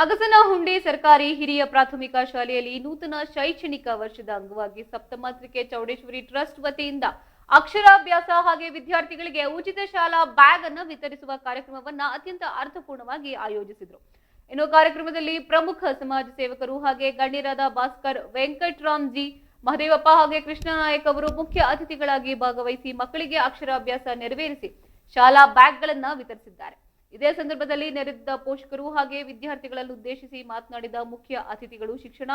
ಅಗಸನಹುಂಡಿ ಸರ್ಕಾರಿ ಹಿರಿಯ ಪ್ರಾಥಮಿಕ ಶಾಲೆಯಲ್ಲಿ ನೂತನ ಶೈಕ್ಷಣಿಕ ವರ್ಷದ ಅಂಗವಾಗಿ ಸಪ್ತಮಾತೃಕೆ ಚೌಡೇಶ್ವರಿ ಟ್ರಸ್ಟ್ ವತಿಯಿಂದ ಅಕ್ಷರಾಭ್ಯಾಸ ಹಾಗೆ ವಿದ್ಯಾರ್ಥಿಗಳಿಗೆ ಉಚಿತ ಶಾಲಾ ಬ್ಯಾಗ್ ಅನ್ನು ವಿತರಿಸುವ ಕಾರ್ಯಕ್ರಮವನ್ನ ಅತ್ಯಂತ ಅರ್ಥಪೂರ್ಣವಾಗಿ ಆಯೋಜಿಸಿದರು. ಇನ್ನು ಕಾರ್ಯಕ್ರಮದಲ್ಲಿ ಪ್ರಮುಖ ಸಮಾಜ ಸೇವಕರು ಹಾಗೆ ಗಣ್ಯರಾದ ಭಾಸ್ಕರ್ ವೆಂಕಟರಾಮ್ ಜಿ, ಮಹದೇವಪ್ಪ ಹಾಗೆ ಕೃಷ್ಣ ನಾಯಕ್ ಅವರು ಮುಖ್ಯ ಅತಿಥಿಗಳಾಗಿ ಭಾಗವಹಿಸಿ ಮಕ್ಕಳಿಗೆ ಅಕ್ಷರಾಭ್ಯಾಸ ನೆರವೇರಿಸಿ ಶಾಲಾ ಬ್ಯಾಗ್ಗಳನ್ನು ವಿತರಿಸಿದ್ದಾರೆ. ಇದೇ ಸಂದರ್ಭದಲ್ಲಿ ನೆರೆದಿದ್ದ ಪೋಷಕರು ಹಾಗೆ ವಿದ್ಯಾರ್ಥಿಗಳನ್ನು ಉದ್ದೇಶಿಸಿ ಮಾತನಾಡಿದ ಮುಖ್ಯ ಅತಿಥಿಗಳು, ಶಿಕ್ಷಣ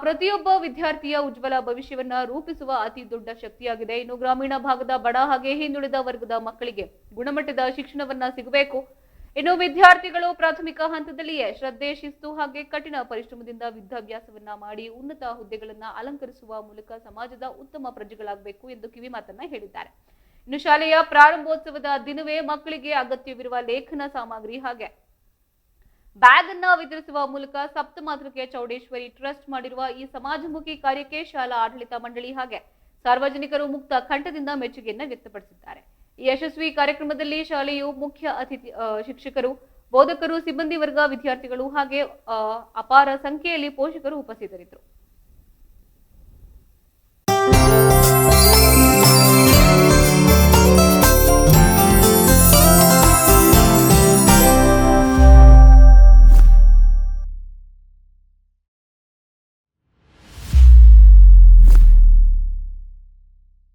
ಪ್ರತಿಯೊಬ್ಬ ವಿದ್ಯಾರ್ಥಿಯ ಉಜ್ವಲ ಭವಿಷ್ಯವನ್ನ ರೂಪಿಸುವ ಅತಿ ದೊಡ್ಡ ಶಕ್ತಿಯಾಗಿದೆ. ಇನ್ನು ಗ್ರಾಮೀಣ ಭಾಗದ ಬಡ ಹಾಗೆ ಹಿಂದುಳಿದ ವರ್ಗದ ಮಕ್ಕಳಿಗೆ ಗುಣಮಟ್ಟದ ಶಿಕ್ಷಣವನ್ನ ಸಿಗಬೇಕು. ಇನ್ನು ವಿದ್ಯಾರ್ಥಿಗಳು ಪ್ರಾಥಮಿಕ ಹಂತದಲ್ಲಿಯೇ ಶ್ರದ್ಧೆ, ಶಿಸ್ತು ಹಾಗೆ ಕಠಿಣ ಪರಿಶ್ರಮದಿಂದ ವಿದ್ಯಾಭ್ಯಾಸವನ್ನ ಮಾಡಿ ಉನ್ನತ ಹುದ್ದೆಗಳನ್ನ ಅಲಂಕರಿಸುವ ಮೂಲಕ ಸಮಾಜದ ಉತ್ತಮ ಪ್ರಜೆಗಳಾಗಬೇಕು ಎಂದು ಕಿವಿಮಾತನ್ನ ಹೇಳಿದ್ದಾರೆ. ಇನ್ನು ಶಾಲೆಯ ಪ್ರಾರಂಭೋತ್ಸವದ ದಿನವೇ ಮಕ್ಕಳಿಗೆ ಅಗತ್ಯವಿರುವ ಲೇಖನ ಸಾಮಗ್ರಿ ಹಾಗೆ ಬ್ಯಾಗ್ ಅನ್ನ ವಿತರಿಸುವ ಮೂಲಕ ಸಪ್ತಮಾತೃಕೆ ಚೌಡೇಶ್ವರಿ ಟ್ರಸ್ಟ್ ಮಾಡಿರುವ ಈ ಸಮಾಜಮುಖಿ ಕಾರ್ಯಕ್ಕೆ ಶಾಲಾ ಆಡಳಿತ ಮಂಡಳಿ ಹಾಗೆ ಸಾರ್ವಜನಿಕರು ಮುಕ್ತ ಕಂಠದಿಂದ ಮೆಚ್ಚುಗೆಯನ್ನು ವ್ಯಕ್ತಪಡಿಸಿದ್ದಾರೆ. ಈ ಯಶಸ್ವಿ ಕಾರ್ಯಕ್ರಮದಲ್ಲಿ ಶಾಲೆಯು ಮುಖ್ಯ ಅತಿಥಿ ಶಿಕ್ಷಕರು, ಬೋಧಕರು, ಸಿಬ್ಬಂದಿ ವರ್ಗ, ವಿದ್ಯಾರ್ಥಿಗಳು ಹಾಗೆ ಅಪಾರ ಸಂಖ್ಯೆಯಲ್ಲಿ ಪೋಷಕರು ಉಪಸ್ಥಿತರಿದ್ದರು.